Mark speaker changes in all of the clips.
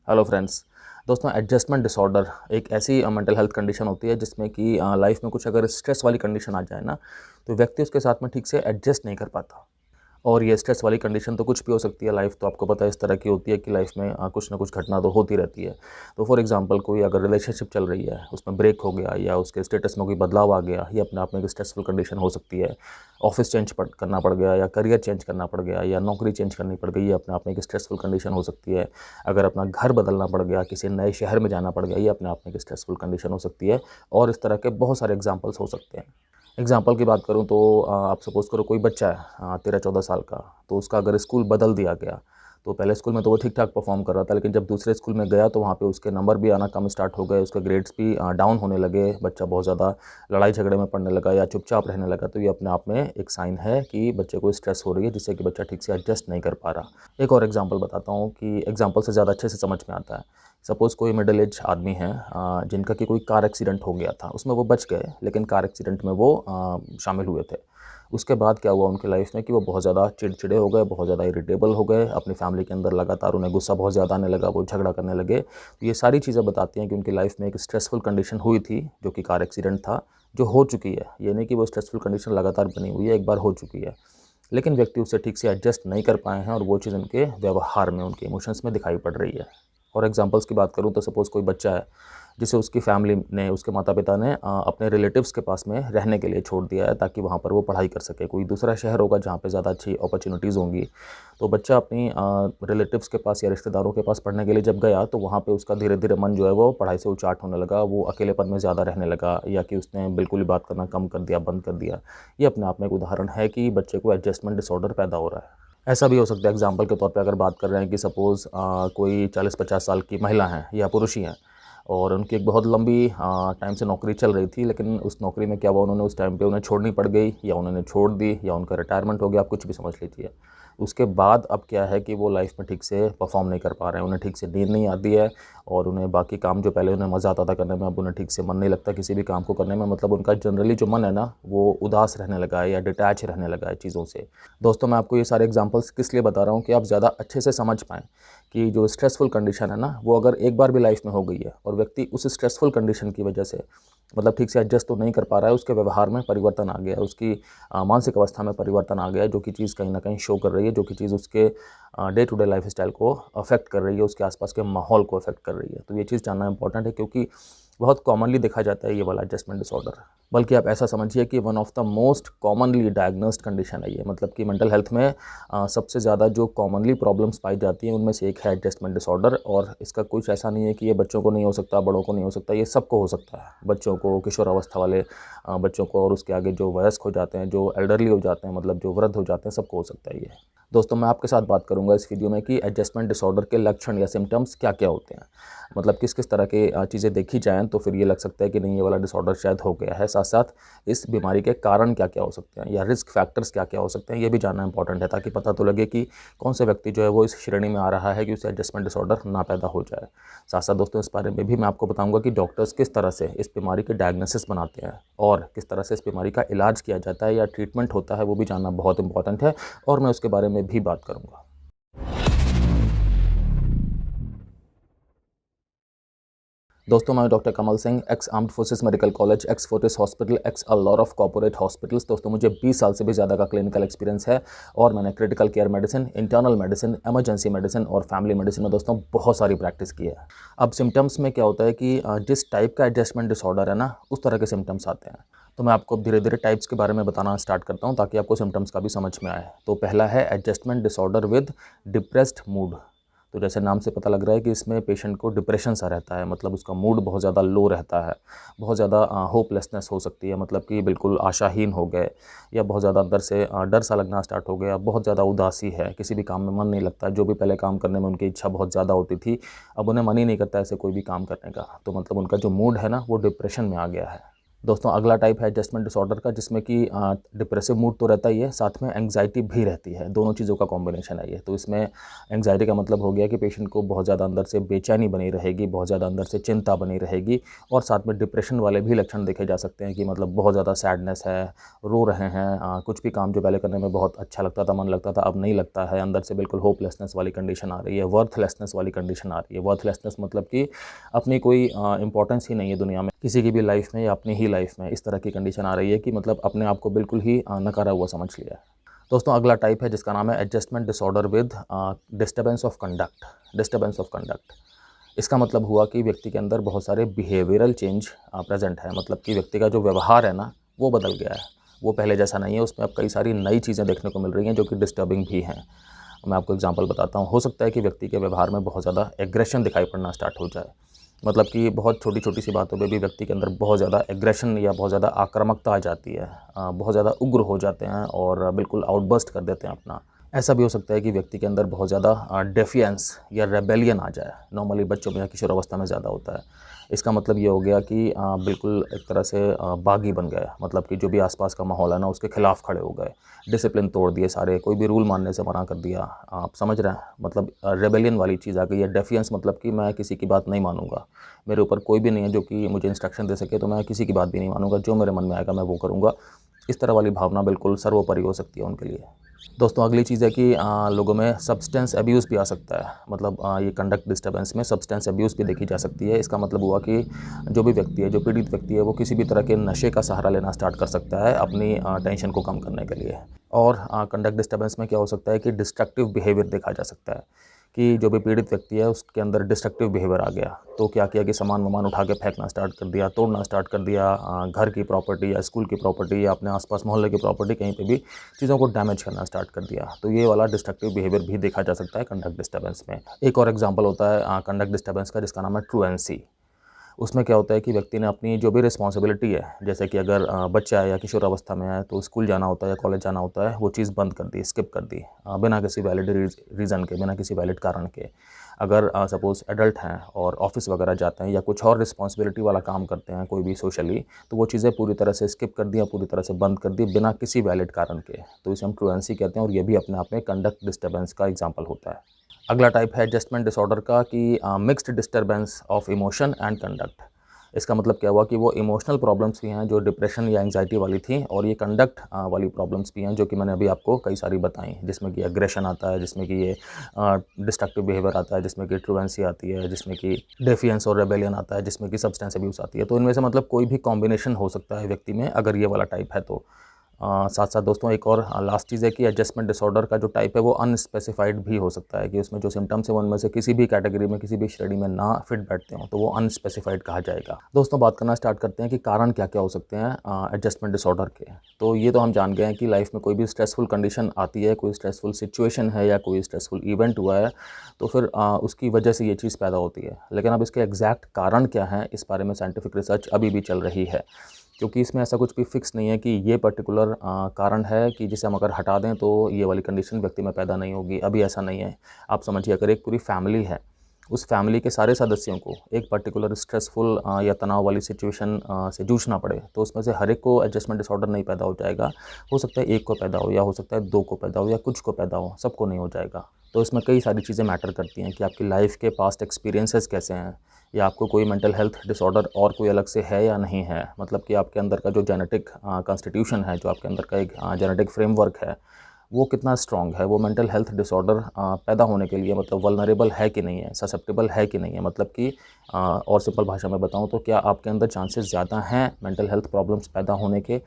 Speaker 1: Hello friends. दोस्तों, adjustment disorder एक ऐसी मेंटल हेल्थ कंडीशन होती है जिसमें कि लाइफ में कुछ अगर स्ट्रेस वाली कंडीशन आ जाए ना, तो व्यक्ति उसके साथ में ठीक से एडजस्ट नहीं कर पाता। और ये स्ट्रेस वाली कंडीशन तो कुछ भी हो सकती है। लाइफ तो आपको पता है इस तरह की होती है कि लाइफ में कुछ ना कुछ घटना तो होती रहती है। तो फॉर एग्जांपल कोई अगर रिलेशनशिप चल रही है, उसमें ब्रेक हो गया या उसके स्टेटस में कोई बदलाव आ गया, ये अपने आप में एक स्ट्रेसफुल कंडीशन हो सकती है। ऑफिस करना पड़ गया या करियर चेंज करना पड़ गया या नौकरी चेंज करनी पड़ गई, ये अपने आप में एक स्ट्रेसफुल कंडीशन हो सकती है। अगर अपना घर बदलना पड़ गया, किसी नए शहर में जाना पड़ गया, ये अपने आप में एक स्ट्रेसफुल कंडीशन हो सकती है। और इस तरह के बहुत सारे एग्जाम्पल्स हो सकते हैं। एग्जाम्पल की बात करूँ तो आप सपोज़ करो कोई बच्चा है 13-14 साल का, तो उसका अगर स्कूल बदल दिया गया, तो पहले स्कूल में तो वो ठीक ठाक परफॉर्म कर रहा था, लेकिन जब दूसरे स्कूल में गया तो वहाँ पे उसके नंबर भी आना कम स्टार्ट हो गए, उसके ग्रेड्स भी डाउन होने लगे, बच्चा बहुत ज़्यादा लड़ाई झगड़े में पड़ने लगा या चुपचाप रहने लगा। तो ये अपने आप में एक साइन है कि बच्चे को स्ट्रेस हो रही है, जिससे कि बच्चा ठीक से एडजस्ट नहीं कर पा रहा। एक और एग्जाम्पल बताता हूँ कि एग्जाम्पल से ज़्यादा अच्छे से समझ में आता है। सपोज़ कोई मिडिल एज आदमी है जिनका कि कोई कार एक्सीडेंट हो गया था, उसमें वो बच गए, लेकिन कार एक्सीडेंट में वो शामिल हुए थे। उसके बाद क्या हुआ उनकी लाइफ में कि वो बहुत ज़्यादा चिड़चिड़े हो गए, बहुत ज़्यादा इरिटेबल हो गए, अपनी फैमिली के अंदर लगातार उन्हें गुस्सा बहुत ज़्यादा आने लगा, वो झगड़ा करने लगे। तो ये सारी चीज़ें बताती हैं कि उनकी लाइफ में एक स्ट्रेसफुल कंडीशन हुई थी, जो कि कार एक्सीडेंट था, जो हो चुकी है। ये नहीं कि वो स्ट्रेसफुल कंडीशन लगातार बनी हुई है, एक बार हो चुकी है, लेकिन व्यक्ति उससे ठीक से एडजस्ट नहीं कर पाए हैं और वो चीज़ उनके व्यवहार में, उनके इमोशंस में दिखाई पड़ रही है। और एग्जांपल्स की बात करूँ तो सपोज़ कोई बच्चा है जिसे उसकी फैमिली ने, उसके माता-पिता ने अपने रिलेटिव्स के पास में रहने के लिए छोड़ दिया है, ताकि वहाँ पर वो पढ़ाई कर सके। कोई दूसरा शहर होगा जहाँ पे ज़्यादा अच्छी अपॉर्च्युनिटीज़ होंगी, तो बच्चा अपनी रिलेटिव्स के पास या रिश्तेदारों के पास पढ़ने के लिए जब गया, तो वहाँ पे उसका धीरे-धीरे मन जो है वो पढ़ाई से उचाट होने लगा, वो अकेलेपन में ज़्यादा रहने लगा या कि उसने बिल्कुल ही बात करना कम कर दिया, बंद कर दिया। ये अपने आप में एक उदाहरण है कि बच्चे को एडजस्टमेंट डिसऑर्डर पैदा हो रहा है। ऐसा भी हो सकता है एग्जाम्पल के तौर पे अगर बात कर रहे हैं कि सपोज़ कोई 40-50 साल की महिला हैं या पुरुष ही हैं, और उनकी एक बहुत लंबी टाइम से नौकरी चल रही थी, लेकिन उस नौकरी में क्या हुआ, उन्होंने उस टाइम पे उन्हें छोड़नी पड़ गई या उन्होंने छोड़ दी या उनका रिटायरमेंट हो गया, आप कुछ भी समझ लीजिए। उसके बाद अब क्या है कि वो लाइफ में ठीक से परफॉर्म नहीं कर पा रहे हैं, उन्हें ठीक से नींद नहीं आती है, और उन्हें बाकी काम जो पहले उन्हें मज़ा आता था करने में, अब उन्हें ठीक से मन नहीं लगता किसी भी काम को करने में। मतलब उनका जनरली जो मन है ना, वो उदास रहने लगा है या डिटैच रहने लगा है चीज़ों से। दोस्तों, मैं आपको ये सारे एग्जांपल्स किस लिए बता रहा हूँ कि आप ज़्यादा अच्छे से समझ पाएँ कि जो स्ट्रेसफुल कंडीशन है ना, वो अगर एक बार भी लाइफ में हो गई है और व्यक्ति उस स्ट्रेसफुल कंडीशन की वजह से मतलब ठीक से एडजस्ट तो नहीं कर पा रहा है, उसके व्यवहार में परिवर्तन आ गया है, उसकी मानसिक अवस्था में परिवर्तन आ गया है, जो कि चीज़ कहीं न कहीं शो कर रही है, जो कि चीज़ उसके डे टू डे लाइफ़स्टाइल को अफ़ेक्ट कर रही है, उसके आस-पास के माहौल को अफ़ेक्ट कर रही है। तो ये चीज़ जानना इम्पोर्टेंट है, क्योंकि बहुत कॉमनली देखा जाता है ये वाला एडजस्टमेंट डिसऑर्डर। बल्कि आप ऐसा समझिए कि one of the most commonly diagnosed condition है ये। मतलब कि मेंटल हेल्थ में सबसे ज़्यादा जो कॉमनली प्रॉब्लम्स पाई जाती हैं, उनमें से एक है एडजस्टमेंट डिसऑर्डर। और इसका कुछ ऐसा नहीं है कि ये बच्चों को नहीं हो सकता, बड़ों को नहीं हो सकता, ये सबको हो सकता है। बच्चों को, किशोरावस्था वाले बच्चों को, और उसके आगे जो वयस्क हो जाते हैं, जो एल्डरली हो जाते हैं, मतलब जो वृद्ध हो जाते हैं, सबको हो सकता है ये। दोस्तों, मैं आपके साथ बात करूंगा इस वीडियो में कि एडजस्टमेंट डिसऑर्डर के लक्षण या सिम्टम्स क्या-क्या होते हैं। मतलब किस-किस तरह के चीज़ें देखी जाएँ तो फिर ये लग सकता है कि नहीं, ये वाला डिसऑर्डर शायद हो गया है। साथ-साथ इस बीमारी के कारण क्या-क्या हो सकते हैं या रिस्क फैक्टर्स क्या-क्या हो सकते हैं, ये भी जानना इंपॉर्टेंट है, ताकि पता तो लगे कि कौन से व्यक्ति जो है वो इस श्रेणी में आ रहा है कि उसे एडजस्टमेंट डिसऑर्डर ना पैदा हो जाए। साथ-साथ दोस्तों, इस बारे में भी मैं आपको बताऊँगा कि डॉक्टर्स किस तरह से इस बीमारी के डायग्नोसिस बनाते हैं और किस तरह से इस बीमारी का इलाज किया जाता है या ट्रीटमेंट होता है, वो भी जानना बहुत इंपॉर्टेंट है, और मैं उसके बारे में भी बात करूँगा। दोस्तों, मैं doctor Kamal Singh, x armed forces medical college, x Fortis hospital, x a lot of corporate hospitals. दोस्तों, मुझे 20 साल से भी ज़्यादा का क्लिनिकल एक्सपीरियंस है, और मैंने critical care medicine, internal medicine, emergency medicine और फैमिली मेडिसिन में दोस्तों बहुत सारी प्रैक्टिस की है। अब सिम्टम्स में क्या होता है कि जिस टाइप का एडजस्टमेंट डिसऑर्डर है ना, उस तरह के सिम्टम्स आते हैं। तो मैं आपको धीरे-धीरे टाइप्स के बारे में बताना स्टार्ट करता हूँ, ताकि आपको सिम्टम्स का भी समझ में आए। तो पहला है adjustment disorder with depressed mood. तो जैसे नाम से पता लग रहा है कि इसमें पेशेंट को डिप्रेशन सा रहता है, मतलब उसका मूड बहुत ज़्यादा लो रहता है, बहुत ज़्यादा होपलेसनेस हो सकती है, मतलब कि बिल्कुल आशाहीन हो गए, या बहुत ज़्यादा अंदर से डर सा लगना स्टार्ट हो गया, बहुत ज़्यादा उदासी है, किसी भी काम में मन नहीं लगता। जो भी पहले काम करने में उनकी इच्छा बहुत ज़्यादा होती थी, अब उन्हें मन ही नहीं करता ऐसे कोई भी काम करने का। तो मतलब उनका जो मूड है ना, वो डिप्रेशन में आ गया है। दोस्तों अगला टाइप है एडजस्टमेंट डिसऑर्डर का, जिसमें कि डिप्रेसिव मूड तो रहता ही है, साथ में एंग्जाइटी भी रहती है। दोनों चीज़ों का कॉम्बिनेशन है ये। तो इसमें एंग्जाइटी का मतलब हो गया कि पेशेंट को बहुत ज़्यादा अंदर से बेचैनी बनी रहेगी, बहुत ज़्यादा अंदर से चिंता बनी रहेगी, और साथ में डिप्रेशन वाले भी लक्षण देखे जा सकते हैं कि मतलब बहुत ज़्यादा सैडनेस है, रो रहे हैं, कुछ भी काम जो पहले करने में बहुत अच्छा लगता था, मन लगता था, अब नहीं लगता है, अंदर से बिल्कुल होपलेसनेस वाली कंडीशन आ रही है, वर्थलेसनेस वाली कंडीशन आ रही है। वर्थलेसनेस मतलब कि अपनी कोई इंपॉर्टेंस ही नहीं है दुनिया में, किसी की भी लाइफ में या अपनी ही लाइफ में, इस तरह की कंडीशन आ रही है कि मतलब अपने आप को बिल्कुल ही नकारा हुआ समझ लिया है। दोस्तों अगला टाइप है जिसका नाम है adjustment disorder with disturbance of conduct. Disturbance of conduct, इसका मतलब हुआ कि व्यक्ति के अंदर बहुत सारे बिहेवियरल चेंज प्रेजेंट है। मतलब कि व्यक्ति का जो व्यवहार है ना, वो बदल गया है, वो पहले जैसा नहीं है, उसमें अब कई सारी नई चीज़ें देखने को मिल रही हैं जो कि डिस्टर्बिंग भी हैं। मैं आपको एग्जांपल बताता हूँ। हो सकता है कि व्यक्ति के व्यवहार में बहुत ज़्यादा एग्रेशन दिखाई पड़ना स्टार्ट हो जाए। मतलब कि बहुत छोटी छोटी सी बातों पे भी व्यक्ति के अंदर बहुत ज़्यादा एग्रेशन या बहुत ज़्यादा आक्रामकता आ जाती है, बहुत ज़्यादा उग्र हो जाते हैं और बिल्कुल आउटबर्स्ट कर देते हैं अपना। ऐसा भी हो सकता है कि व्यक्ति के अंदर बहुत ज़्यादा डेफियंस या रेबेलियन आ जाए। नॉर्मली बच्चों में या किशोरावस्था में ज़्यादा होता है। इसका मतलब ये हो गया कि बिल्कुल एक तरह से बागी बन गए। मतलब कि जो भी आसपास का माहौल है ना, उसके खिलाफ खड़े हो गए, डिसिप्लिन तोड़ दिए सारे, कोई भी रूल मानने से मना कर दिया। आप समझ रहे हैं, मतलब रेबेलियन वाली चीज़ आ गई है। डेफियंस मतलब कि मैं किसी की बात नहीं मानूंगा, मेरे ऊपर कोई भी नहीं है जो कि मुझे इंस्ट्रक्शन दे सके, तो मैं किसी की बात भी नहीं मानूंगा, जो मेरे मन में आएगा मैं वो करूँगा। इस तरह वाली भावना बिल्कुल सर्वोपरि हो सकती है उनके लिए। दोस्तों अगली चीज़ है कि लोगों में सब्सटेंस अब्यूज़ भी आ सकता है। मतलब ये कंडक्ट डिस्टर्बेंस में सब्सटेंस अब्यूज़ भी देखी जा सकती है। इसका मतलब हुआ कि जो भी व्यक्ति है, जो पीड़ित व्यक्ति है, वो किसी भी तरह के नशे का सहारा लेना स्टार्ट कर सकता है अपनी टेंशन को कम करने के लिए। और कंडक्ट डिस्टर्बेंस में क्या हो सकता है कि डिस्ट्रक्टिव बिहेवियर देखा जा सकता है, कि जो भी पीड़ित व्यक्ति है उसके अंदर डिस्ट्रक्टिव बिहेवियर आ गया। तो क्या किया कि सामान वामान उठा के फेंकना स्टार्ट कर दिया, तोड़ना स्टार्ट कर दिया, घर की प्रॉपर्टी या स्कूल की प्रॉपर्टी या अपने आसपास मोहल्ले की प्रॉपर्टी, कहीं पे भी चीज़ों को डैमेज करना स्टार्ट कर दिया। तो ये वाला डिस्ट्रक्टिव बिहेवियर भी देखा जा सकता है कंडक्ट डिस्टर्बेंस में। एक और एग्जांपल होता है कंडक्ट डिस्टर्बेंस का, जिसका नाम है ट्रूएंसी। उसमें क्या होता है कि व्यक्ति ने अपनी जो भी रिस्पॉन्सिबिलिटी है, जैसे कि अगर बच्चा है या किशोरावस्था में है तो स्कूल जाना होता है या कॉलेज जाना होता है, वो चीज़ बंद कर दी, स्किप कर दी, बिना किसी वैलिड रीज़न के, बिना किसी वैलिड कारण के। अगर सपोज़ एडल्ट हैं और ऑफिस वगैरह जाते हैं या कुछ और रिस्पॉन्सिबिलिटी वाला काम करते हैं कोई भी सोशली, तो वो चीज़ें पूरी तरह से स्किप कर दी या पूरी तरह से बंद कर दी बिना किसी वैलिड कारण के। तो इसे हम ट्रूएंसी कहते हैं और ये भी अपने आप में कंडक्ट डिस्टर्बेंस का एग्जाम्पल होता है। अगला टाइप है एडजस्टमेंट डिसऑर्डर का, कि mixed disturbance of emotion and conduct. इसका मतलब क्या हुआ कि वो इमोशनल प्रॉब्लम्स भी हैं जो डिप्रेशन या एंग्जाइटी वाली थी, और ये कंडक्ट वाली प्रॉब्लम्स भी हैं जो कि मैंने अभी आपको कई सारी बताई, जिसमें कि एग्रेशन आता है, जिसमें कि ये डिस्ट्रक्टिव बिहेवियर आता है, जिसमें कि ट्रूवेंसी आती है, जिसमें कि डेफियंस और रेबेलियन आता है, जिसमें कि सब्सटेंस अब्यूज़ आती है। तो इनमें से मतलब कोई भी कॉम्बिनेशन हो सकता है व्यक्ति में अगर ये वाला टाइप है तो। साथ साथ दोस्तों एक और लास्ट चीज़ है कि एडजस्टमेंट डिसऑर्डर का जो टाइप है वो अनस्पेसिफाइड भी हो सकता है, कि उसमें जो सिम्टम्स है वो उनमें से किसी भी कैटेगरी में, किसी भी श्रेणी में ना फिट बैठते हो तो वो अनस्पेसिफाइड कहा जाएगा। दोस्तों बात करना स्टार्ट करते हैं कि कारण क्या क्या हो सकते हैं एडजस्टमेंट डिसऑर्डर के। तो ये तो हम जान गए हैं कि लाइफ में कोई भी स्ट्रेसफुल कंडीशन आती है, कोई स्ट्रेसफुल सिचुएशन है या कोई स्ट्रेसफुल इवेंट हुआ है, तो फिर उसकी वजह से ये चीज़ पैदा होती है। लेकिन अब इसके एग्जैक्ट कारण क्या हैं, इस बारे में साइंटिफिक रिसर्च अभी भी चल रही है, क्योंकि इसमें ऐसा कुछ भी फिक्स नहीं है कि ये पर्टिकुलर कारण है कि जिसे हम अगर हटा दें तो ये वाली कंडीशन व्यक्ति में पैदा नहीं होगी। अभी ऐसा नहीं है। आप समझिए, अगर एक पूरी फैमिली है, उस फैमिली के सारे सदस्यों को एक पर्टिकुलर स्ट्रेसफुल या तनाव वाली सिचुएशन से जूझना पड़े, तो उसमें से हर एक को एडजस्टमेंट डिसऑर्डर नहीं पैदा हो जाएगा। हो सकता है एक को पैदा हो, या हो सकता है दो को पैदा हो, या कुछ को पैदा हो, सबको नहीं हो जाएगा। तो इसमें कई सारी चीज़ें मैटर करती हैं कि आपकी लाइफ के पास्ट एक्सपीरियंसेस कैसे हैं, या आपको कोई मेंटल हेल्थ डिसऑर्डर और कोई अलग से है या नहीं है। मतलब कि आपके अंदर का जो जेनेटिक कॉन्स्टिट्यूशन है, जो आपके अंदर का एक जेनेटिक फ्रेमवर्क है, वो कितना स्ट्रॉन्ग है, वो मेंटल हेल्थ डिसऑर्डर पैदा होने के लिए मतलब वल्नरेबल है कि नहीं है, ससेप्टेबल है कि नहीं है। मतलब कि और सिंपल भाषा में बताऊं तो क्या आपके अंदर चांसेस ज़्यादा हैं मेंटल हेल्थ प्रॉब्लम्स पैदा होने के।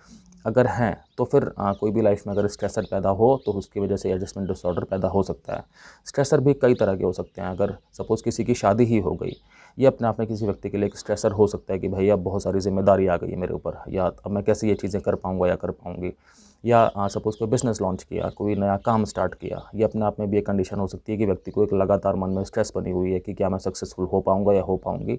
Speaker 1: अगर हैं तो फिर कोई भी लाइफ में अगर स्ट्रेसर पैदा हो तो उसकी वजह से एडजस्टमेंट डिसऑर्डर पैदा हो सकता है। स्ट्रेसर भी कई तरह के हो सकते हैं। अगर सपोज़ किसी की शादी ही हो गई, ये अपने आप में किसी व्यक्ति के लिए एक स्ट्रेसर हो सकता है कि भाई अब बहुत सारी जिम्मेदारी आ गई है मेरे ऊपर, या अब मैं कैसे ये चीज़ें कर पाऊँगा या कर पाऊँगी। या सपोज़ कोई बिज़नेस लॉन्च किया, कोई नया काम स्टार्ट किया, ये अपने आप में भी एक कंडीशन हो सकती है कि व्यक्ति को एक लगातार मन में स्ट्रेस बनी हुई है कि क्या मैं सक्सेसफुल हो पाऊँगा या हो पाऊँगी।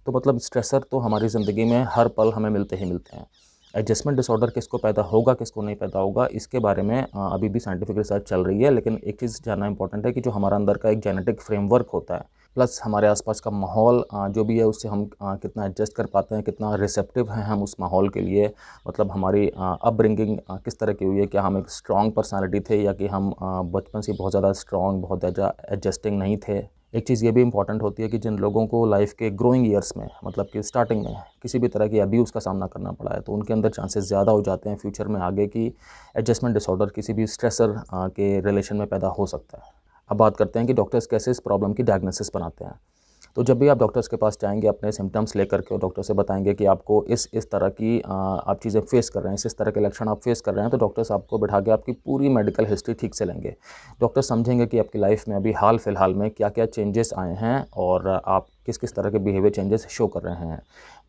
Speaker 1: तो मतलब स्ट्रेसर तो हमारी ज़िंदगी में हर पल हमें मिलते ही मिलते हैं। एडजस्टमेंट डिसऑर्डर किसको पैदा होगा, किसको नहीं पैदा होगा, इसके बारे में अभी भी साइंटिफिक रिसर्च चल रही है। लेकिन एक चीज़ जानना इंपॉर्टेंट है कि जो हमारा अंदर का एक जेनेटिक फ्रेमवर्क होता है, प्लस हमारे आसपास का माहौल जो भी है, उससे हम कितना एडजस्ट कर पाते हैं, कितना रिसेप्टिव हैं हम उस माहौल के लिए, मतलब हमारी अपब्रिंगिंग किस तरह की हुई है, क्या हम एक स्ट्रॉन्ग पर्सनालिटी थे या कि हम बचपन से बहुत ज़्यादा स्ट्रॉन्ग, बहुत ज़्यादा एडजस्टिंग नहीं थे। एक चीज़ ये भी इंपॉर्टेंट होती है कि जिन लोगों को लाइफ के ग्रोइंग ईयर्स में, मतलब कि स्टार्टिंग में किसी भी तरह की अब्यूज़ का सामना करना पड़ा है, तो उनके अंदर चांसेस ज़्यादा हो जाते हैं फ्यूचर में आगे की एडजस्टमेंट डिसऑर्डर किसी भी स्ट्रेसर के रिलेशन में पैदा हो सकता है। अब बात करते हैं कि डॉक्टर्स कैसे इस प्रॉब्लम की डायग्नोसिस बनाते हैं। तो जब भी आप डॉक्टर्स के पास जाएंगे अपने सिम्टम्स लेकर के और डॉक्टर से बताएंगे कि आपको इस तरह की आप चीज़ें फेस कर रहे हैं, इस तरह के लक्षण आप फेस कर रहे हैं, तो डॉक्टर्स आपको बिठा के आपकी पूरी मेडिकल हिस्ट्री ठीक से लेंगे। डॉक्टर समझेंगे कि आपकी लाइफ में अभी हाल फिलहाल में क्या क्या चेंजेस आए हैं और आप किस किस तरह के बिहेवियर चेंजेस शो कर रहे हैं,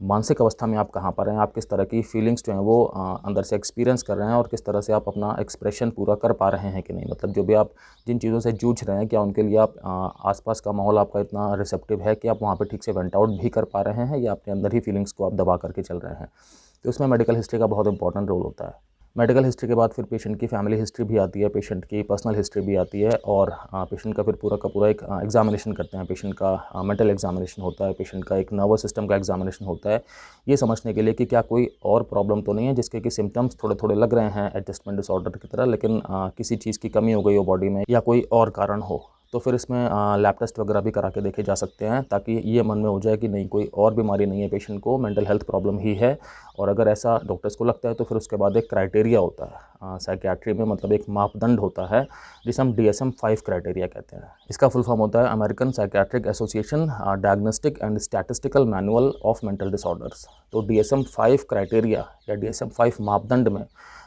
Speaker 1: मानसिक अवस्था में आप कहाँ पर हैं, आप किस तरह की फीलिंग्स जो हैं वो अंदर से एक्सपीरियंस कर रहे हैं और किस तरह से आप अपना एक्सप्रेशन पूरा कर पा रहे हैं कि नहीं। मतलब जो भी आप जिन चीज़ों से जूझ रहे हैं, क्या उनके लिए आप आसपास का माहौल आपका इतना रिसेप्टिव है कि आप वहाँ पे ठीक से वेंट आउट भी कर पा रहे हैं, या अपने अंदर ही फीलिंग्स को आप दबा करके चल रहे हैं। तो इसमें मेडिकल हिस्ट्री का बहुत इंपॉर्टेंट रोल होता है। मेडिकल हिस्ट्री के बाद फिर पेशेंट की फैमिली हिस्ट्री भी आती है, पेशेंट की पर्सनल हिस्ट्री भी आती है, और पेशेंट का फिर पूरा का पूरा एक एग्जामिनेशन करते हैं। पेशेंट का मेंटल एग्जामिनेशन होता है, पेशेंट का एक नर्वस सिस्टम का एग्जामिनेशन होता है, ये समझने के लिए कि क्या कोई और प्रॉब्लम तो नहीं है जिसके कि सिम्टम्स थोड़े थोड़े लग रहे हैं एडजस्टमेंट डिसऑर्डर की तरह, लेकिन किसी चीज़ की कमी हो गई हो बॉडी में या कोई और कारण हो। तो फिर इसमें लैब टेस्ट वगैरह भी करा के देखे जा सकते हैं, ताकि ये मन में हो जाए कि नहीं, कोई और बीमारी नहीं है, पेशेंट को मेंटल हेल्थ प्रॉब्लम ही है। और अगर ऐसा डॉक्टर्स को लगता है तो फिर उसके बाद एक क्राइटेरिया होता है साइकियाट्री में, मतलब एक मापदंड होता है जिसे हम DSM-5 क्राइटेरिया कहते हैं। इसका फुल फॉर्म होता है American psychiatric association diagnostic and statistical manual of mental disorders. तो DSM-5 क्राइटेरिया या DSM-5 मापदंड में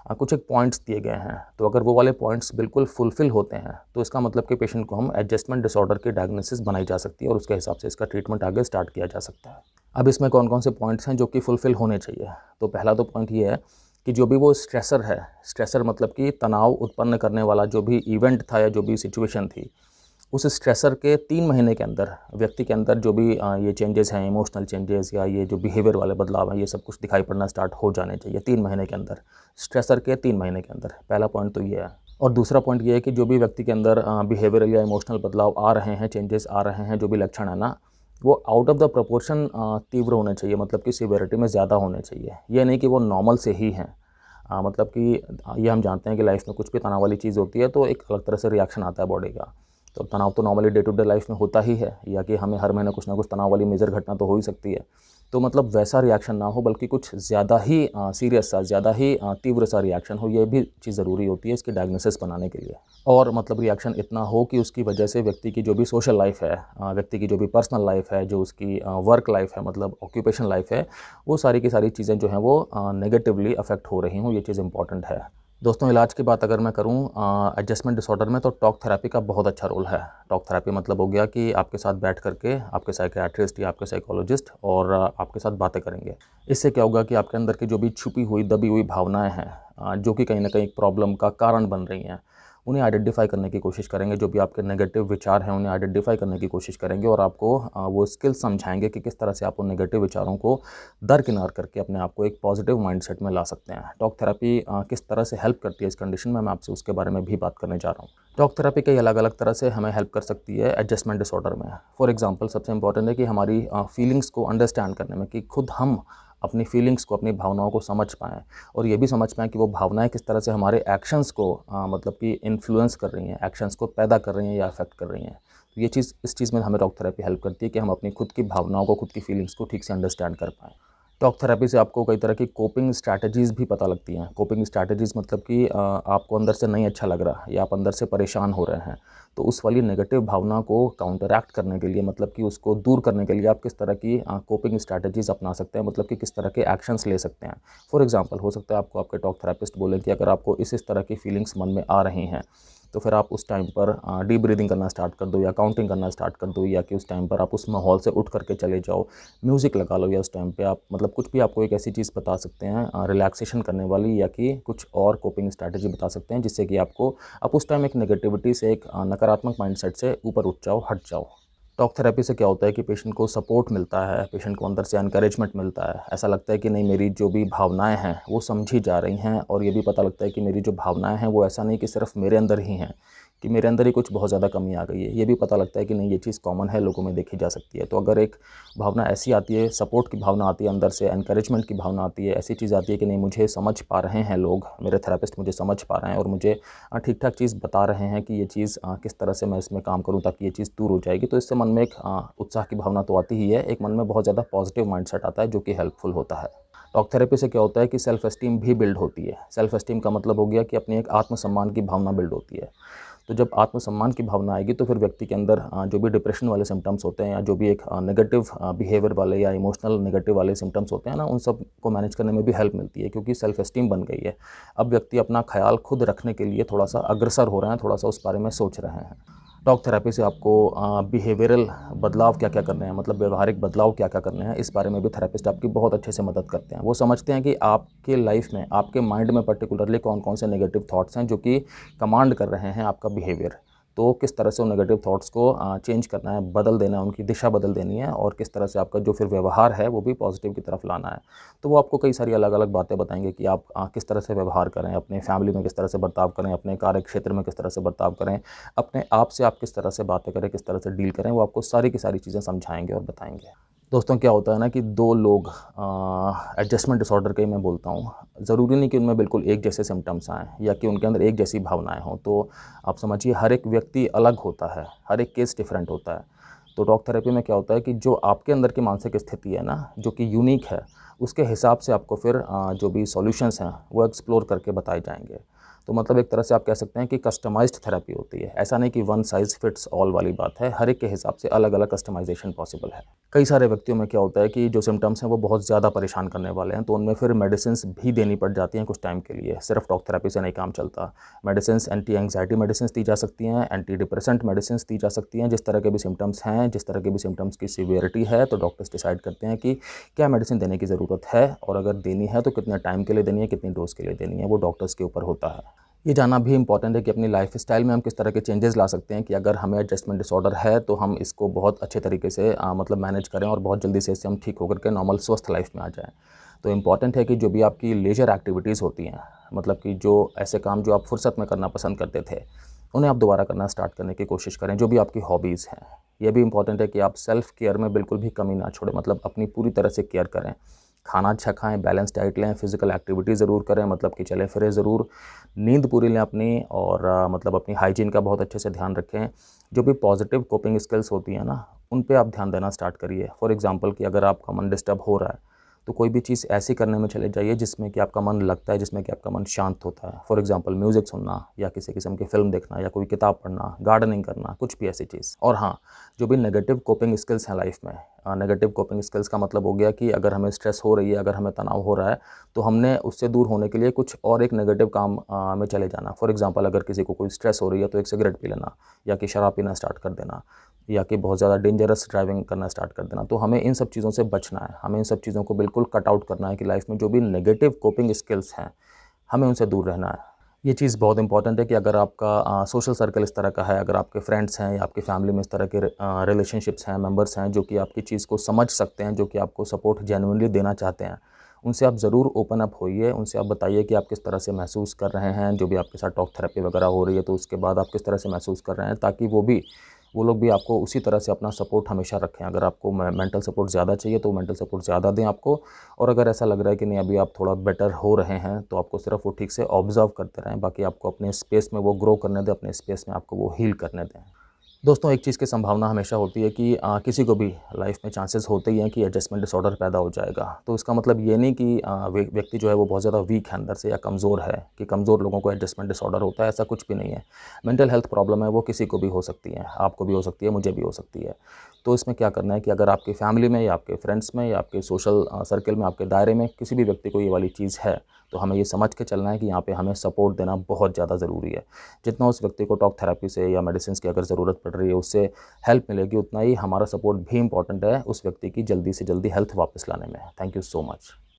Speaker 1: कुछ एक पॉइंट्स दिए गए हैं। तो अगर वो वाले पॉइंट्स बिल्कुल फुलफ़िल होते हैं तो इसका मतलब कि पेशेंट को हम एडजस्टमेंट डिसऑर्डर की डायग्नोसिस बनाई जा सकती है और उसके हिसाब से इसका ट्रीटमेंट आगे स्टार्ट किया जा सकता है। अब इसमें कौन कौन से पॉइंट्स हैं जो कि फुलफ़िल होने चाहिए। तो पहला तो पॉइंट ये है कि जो भी वो स्ट्रेसर है, स्ट्रेसर मतलब कि तनाव उत्पन्न करने वाला जो भी इवेंट था या जो भी सिचुएशन थी, उस स्ट्रेसर के 3 महीने के अंदर व्यक्ति के अंदर जो भी ये चेंजेस हैं, इमोशनल चेंजेस या ये जो बिहेवियर वाले बदलाव हैं, ये सब कुछ दिखाई पड़ना स्टार्ट हो जाने चाहिए 3 महीने के अंदर, स्ट्रेसर के 3 महीने के अंदर। पहला पॉइंट तो ये है। और दूसरा पॉइंट ये है कि जो भी व्यक्ति के अंदर बिहेवियरल या इमोशनल बदलाव आ रहे हैं, चेंजेस आ रहे हैं, जो भी लक्षण है ना, वो आउट ऑफ द प्रोपोर्शन तीव्र होने चाहिए, मतलब कि सिवियरिटी में ज़्यादा होने चाहिए। ये नहीं कि वो नॉर्मल से ही हैं। मतलब कि ये हम जानते हैं कि लाइफ में कुछ भी तनाव वाली चीज़ होती है तो एक अलग तरह से रिएक्शन आता है बॉडी का। तो तनाव तो normally day to day life में होता ही है, या कि हमें हर महीने कुछ ना कुछ तनाव वाली मेजर घटना तो हो ही सकती है। तो मतलब वैसा रिएक्शन ना हो, बल्कि कुछ ज़्यादा ही सीरियस सा, ज़्यादा ही तीव्र सा रिएक्शन हो, ये भी चीज़ ज़रूरी होती है इसकी डायग्नोसिस बनाने के लिए। और मतलब रिएक्शन इतना हो कि उसकी वजह से व्यक्ति की जो भी सोशल लाइफ है, व्यक्ति की जो भी पर्सनल लाइफ है, जो उसकी वर्क लाइफ है, मतलब ऑक्यूपेशन लाइफ है, वो सारी की सारी चीज़ें जो हैं वो नेगेटिवली अफेक्ट हो रही हों, ये चीज़ इंपॉर्टेंट है। दोस्तों, इलाज की बात अगर मैं करूं एडजस्टमेंट डिसऑर्डर में, तो टॉक थेरेपी का बहुत अच्छा रोल है। टॉक थेरेपी मतलब हो गया कि आपके साथ बैठ करके आपके साइकियाट्रिस्ट या आपके साइकोलॉजिस्ट और आपके साथ बातें करेंगे। इससे क्या होगा कि आपके अंदर की जो भी छुपी हुई, दबी हुई भावनाएं हैं, जो कि कहीं ना कहीं प्रॉब्लम का कारण बन रही हैं, उन्हें आइडेंटिफाई करने की कोशिश करेंगे। जो भी आपके नेगेटिव विचार हैं उन्हें आइडेंटिफाई करने की कोशिश करेंगे और आपको वो स्किल्स समझाएंगे कि किस तरह से आप उन नेगेटिव विचारों को दरकिनार करके अपने आप को एक पॉजिटिव माइंडसेट में ला सकते हैं। टॉक थेरेपी किस तरह से हेल्प करती है इस कंडीशन में, मैं आपसे उसके बारे में भी बात करने जा रहा हूँ। टॉक थेरेपी कई अलग अलग तरह से हमें हेल्प कर सकती है एडजस्टमेंट डिसऑर्डर में। फॉर एग्जांपल, सबसे इंपॉर्टेंट है कि हमारी फीलिंग्स को अंडरस्टैंड करने में, कि खुद हम अपनी फीलिंग्स को, अपनी भावनाओं को समझ पाएँ और ये भी समझ पाएँ कि वो भावनाएं किस तरह से हमारे एक्शंस को मतलब कि इन्फ्लुएंस कर रही हैं, एक्शंस को पैदा कर रही हैं या अफेक्ट कर रही हैं। तो ये चीज़, इस चीज़ में हमें टॉक थेरेपी हेल्प करती है कि हम अपनी खुद की भावनाओं को, खुद की फीलिंग्स को ठीक से अंडरस्टैंड कर पाएँ। टॉक थेरेपी से आपको कई तरह की कोपिंग स्ट्रैटेजीज़ भी पता लगती हैं। कोपिंग स्ट्रैटेजीज़ मतलब कि आपको अंदर से नहीं अच्छा लग रहा या आप अंदर से परेशान हो रहे हैं, तो उस वाली नेगेटिव भावना को काउंटरैक्ट करने के लिए, मतलब कि उसको दूर करने के लिए आप किस तरह की कोपिंग स्ट्रैटेजीज़ अपना सकते हैं, मतलब कि किस तरह के एक्शंस ले सकते हैं। फॉर एग्जांपल, हो सकता है आपको आपके टॉक थेरेपिस्ट बोलें कि अगर आपको इस तरह की फीलिंग्स मन में आ रही हैं, तो फिर आप उस टाइम पर डीप ब्रीदिंग करना स्टार्ट कर दो या काउंटिंग करना स्टार्ट कर दो, या कि उस टाइम पर आप उस माहौल से उठ करके चले जाओ, म्यूज़िक लगा लो, या उस टाइम पे आप मतलब कुछ भी आपको एक ऐसी चीज़ बता सकते हैं रिलैक्सेशन करने वाली, या कि कुछ और कोपिंग स्ट्रैटेजी बता सकते हैं जिससे कि आप उस टाइम एक नेगेटिविटी से, एक नकारात्मक माइंडसेट से ऊपर उठ जाओ, हट जाओ। टॉक थेरेपी से क्या होता है कि पेशेंट को सपोर्ट मिलता है, पेशेंट को अंदर से एनकरेजमेंट मिलता है। ऐसा लगता है कि नहीं, मेरी जो भी भावनाएँ हैं वो समझी जा रही हैं, और ये भी पता लगता है कि मेरी जो भावनाएँ हैं वो ऐसा नहीं कि सिर्फ़ मेरे अंदर ही हैं, कि मेरे अंदर ही कुछ बहुत ज़्यादा कमी आ गई है। ये भी पता लगता है कि नहीं, ये चीज़ कॉमन है, लोगों में देखी जा सकती है। तो अगर एक भावना ऐसी आती है, सपोर्ट की भावना आती है अंदर से, एनकरेजमेंट की भावना आती है, ऐसी चीज़ आती है कि नहीं, मुझे समझ पा रहे हैं लोग, मेरे थेरेपिस्ट मुझे समझ पा रहे हैं और मुझे ठीक-ठाक चीज़ बता रहे हैं कि ये चीज़ किस तरह से मैं इसमें काम करूँ ताकि ये चीज़ दूर हो जाएगी। तो इससे मन में एक उत्साह की भावना तो आती ही है, एक मन में बहुत ज़्यादा पॉजिटिव माइंडसेट आता है जो कि हेल्पफुल होता है। टॉक थेरेपी से क्या होता है कि सेल्फ एस्टीम भी बिल्ड होती है। सेल्फ एस्टीम का मतलब हो गया कि अपनी एक आत्मसम्मान की भावना बिल्ड होती है। तो जब आत्मसम्मान की भावना आएगी तो फिर व्यक्ति के अंदर जो भी डिप्रेशन वाले सिम्पटम्स होते हैं, या जो भी एक नेगेटिव बिहेवियर वाले या इमोशनल नेगेटिव वाले सिम्पटम्स होते हैं ना, उन सब को मैनेज करने में भी हेल्प मिलती है, क्योंकि सेल्फ एस्टीम बन गई है। अब व्यक्ति अपना ख्याल खुद रखने के लिए थोड़ा सा अग्रसर हो रहे हैं, थोड़ा सा उस बारे में सोच रहे हैं। टॉक थेरेपी से आपको बिहेवियरल बदलाव क्या-क्या करने हैं, मतलब व्यवहारिक बदलाव क्या-क्या करने हैं, इस बारे में भी थेरेपिस्ट आपकी बहुत अच्छे से मदद करते हैं। वो समझते हैं कि आपके लाइफ में, आपके माइंड में पर्टिकुलरली कौन-कौन से नेगेटिव थॉट्स हैं जो कि कमांड कर रहे हैं आपका बिहेवियर। तो किस तरह से उन नेगेटिव थॉट्स को चेंज करना है, बदल देना है, उनकी दिशा बदल देनी है, और किस तरह से आपका जो फिर व्यवहार है वो भी पॉजिटिव की तरफ लाना है। तो वो आपको कई सारी अलग-अलग बातें बताएँगे कि आप किस तरह से व्यवहार करें, अपने फैमिली में किस तरह से बर्ताव करें, अपने कार्य क्षेत्र में किस तरह से बर्ताव करें, अपने आप से आप किस तरह से बातें करें, किस तरह से डील करें, वो आपको सारी की सारी चीज़ें समझाएँगे और बताएँगे। दोस्तों, क्या होता है ना कि 2 लोग एडजस्टमेंट डिसऑर्डर के ही मैं बोलता हूँ, ज़रूरी नहीं कि उनमें बिल्कुल एक जैसे सिम्पटम्स आएँ या कि उनके अंदर एक जैसी भावनाएँ हों। तो आप समझिए, हर एक व्यक्ति अलग होता है, हर एक केस डिफरेंट होता है। तो टॉक थेरेपी में क्या होता है कि जो आपके अंदर की मानसिक स्थिति है ना, जो कि यूनिक है, उसके हिसाब से आपको फिर जो भी सॉल्यूशंस हैं वो एक्सप्लोर करके बताए जाएँगे। तो मतलब एक तरह से आप कह सकते हैं कि कस्टमाइज़्ड थेरेपी होती है। ऐसा नहीं कि वन साइज़ फिट्स ऑल वाली बात है, हर एक के हिसाब से अलग-अलग कस्टमाइज़ेशन पॉसिबल है। कई सारे व्यक्तियों में क्या होता है कि जो सिम्पटम्स हैं वो बहुत ज़्यादा परेशान करने वाले हैं, तो उनमें फिर मेडिसिन्स भी देनी पड़ जाती हैं कुछ टाइम के लिए। सिर्फ टॉक थेरेपी से नहीं काम चलता। मेडिसिन्स, एंटी एंग्जायटी मेडिसिन्स दी जा सकती हैं, एंटी डिप्रेसेंट मेडिसिन्स दी जा सकती हैं। जिस तरह के भी सिम्पटम्स हैं, जिस तरह के भी सिम्पटम्स की सीवियरिटी है, तो डॉक्टर्स डिसाइड करते हैं कि क्या मेडिसिन देने की ज़रूरत है, और अगर देनी है तो कितने टाइम के लिए देनी है, कितनी डोज़ के लिए देनी है, वो डॉक्टर्स के ऊपर होता है। ये जानना भी इम्पॉर्टेंट है कि अपनी लाइफ़स्टाइल में हम किस तरह के चेंजेस ला सकते हैं, कि अगर हमें एडजस्टमेंट डिसऑर्डर है तो हम इसको बहुत अच्छे तरीके से मतलब मैनेज करें और बहुत जल्दी से इससे हम ठीक होकर के नॉर्मल स्वस्थ लाइफ में आ जाएँ। तो इम्पॉर्टेंट है कि जो भी आपकी लेजर एक्टिविटीज़ होती हैं, मतलब कि जो ऐसे काम जो आप फुर्सत में करना पसंद करते थे, उन्हें आप दोबारा करना स्टार्ट करने की कोशिश करें। जो भी आपकी हॉबीज़ हैं, ये भी इम्पॉर्टेंट है कि आप सेल्फ केयर में बिल्कुल भी कमी ना छोड़ें, मतलब अपनी पूरी तरह से केयर करें। खाना अच्छा खाएँ, बैलेंस डाइट लें, फिज़िकल एक्टिविटी ज़रूर करें, मतलब कि चलें-फिरें ज़रूर, नींद पूरी लें अपनी, और मतलब अपनी हाइजीन का बहुत अच्छे से ध्यान रखें। जो भी पॉजिटिव कोपिंग स्किल्स होती हैं ना, उन पे आप ध्यान देना स्टार्ट करिए। फॉर एग्ज़ाम्पल कि अगर आपका मन डिस्टर्ब हो रहा है, तो कोई भी चीज़ ऐसी करने में चले जाइए जिसमें कि आपका मन लगता है, जिसमें कि आपका मन शांत होता है। फॉर एग्ज़ाम्पल म्यूज़िक सुनना, या किसी किस्म की फ़िल्म देखना, या कोई किताब पढ़ना, गार्डनिंग करना, कुछ भी ऐसी चीज़। और हाँ, जो भी नेगेटिव कोपिंग स्किल्स हैं लाइफ़ में, नेगेटिव कोपिंग स्किल्स का मतलब हो गया कि अगर हमें स्ट्रेस हो रही है, अगर हमें तनाव हो रहा है, तो हमने उससे दूर होने के लिए कुछ और एक नेगेटिव काम में चले जाना। फॉर एग्ज़ाम्पल, अगर किसी को कोई स्ट्रेस हो रही है तो एक सिगरेट पी लेना, या कि शराब पीना स्टार्ट कर देना, या कि बहुत ज़्यादा डेंजरस ड्राइविंग करना स्टार्ट कर देना। तो हमें इन सब चीज़ों से बचना है, हमें इन सब चीज़ों को बिल्कुल कट आउट करना है कि लाइफ़ में जो भी नेगेटिव कोपिंग स्किल्स हैं, हमें उनसे दूर रहना है। ये चीज़ बहुत इंपॉर्टेंट है कि अगर आपका सोशल सर्कल इस तरह का है, अगर आपके फ्रेंड्स हैं या आपकी फैमिली में इस तरह के रिलेशनशिप्स हैं, मेंबर्स हैं जो कि आपकी चीज़ को समझ सकते हैं, जो कि आपको सपोर्ट जेन्युइनली देना चाहते हैं, उनसे आप ज़रूर ओपन अप होइए। उनसे आप बताइए कि आप किस तरह से महसूस कर रहे हैं, जो भी आपके साथ टॉक थेरेपी वगैरह हो रही है, तो उसके बाद आप किस तरह से महसूस कर रहे हैं, ताकि वो लोग भी आपको उसी तरह से अपना सपोर्ट हमेशा रखें। अगर आपको मेंटल सपोर्ट ज़्यादा चाहिए तो मेंटल सपोर्ट ज़्यादा दें आपको, और अगर ऐसा लग रहा है कि नहीं, अभी आप थोड़ा बेटर हो रहे हैं, तो आपको सिर्फ वो ठीक से ऑब्ज़र्व करते रहें, बाकी आपको अपने स्पेस में वो ग्रो करने दें, अपने स्पेस में आपको वो हील करने दें। दोस्तों, एक चीज़ की संभावना हमेशा होती है कि किसी को भी लाइफ में चांसेस होते ही हैं कि एडजस्टमेंट डिसऑर्डर पैदा हो जाएगा। तो इसका मतलब ये नहीं कि व्यक्ति जो है वो बहुत ज़्यादा वीक है अंदर से, या कमज़ोर है, कि कमज़ोर लोगों को एडजस्टमेंट डिसऑर्डर होता है, ऐसा कुछ भी नहीं है। मेंटल हेल्थ प्रॉब्लम है, वो किसी को भी हो सकती है, आपको भी हो सकती है, मुझे भी हो सकती है। तो इसमें क्या करना है कि अगर आपकी फैमिली में, या आपके फ्रेंड्स में, या आपके सोशल सर्कल में, आपके दायरे में किसी भी व्यक्ति को ये वाली चीज़ है, तो हमें ये समझ के चलना है कि यहाँ पे हमें सपोर्ट देना बहुत ज़्यादा ज़रूरी है। जितना उस व्यक्ति को टॉक थेरेपी से या मेडिसिन्स की अगर ज़रूरत पड़ रही है, उससे हेल्प मिलेगी, उतना ही हमारा सपोर्ट भी इम्पॉर्टेंट है उस व्यक्ति की जल्दी से जल्दी हेल्थ वापस लाने में। Thank you so much.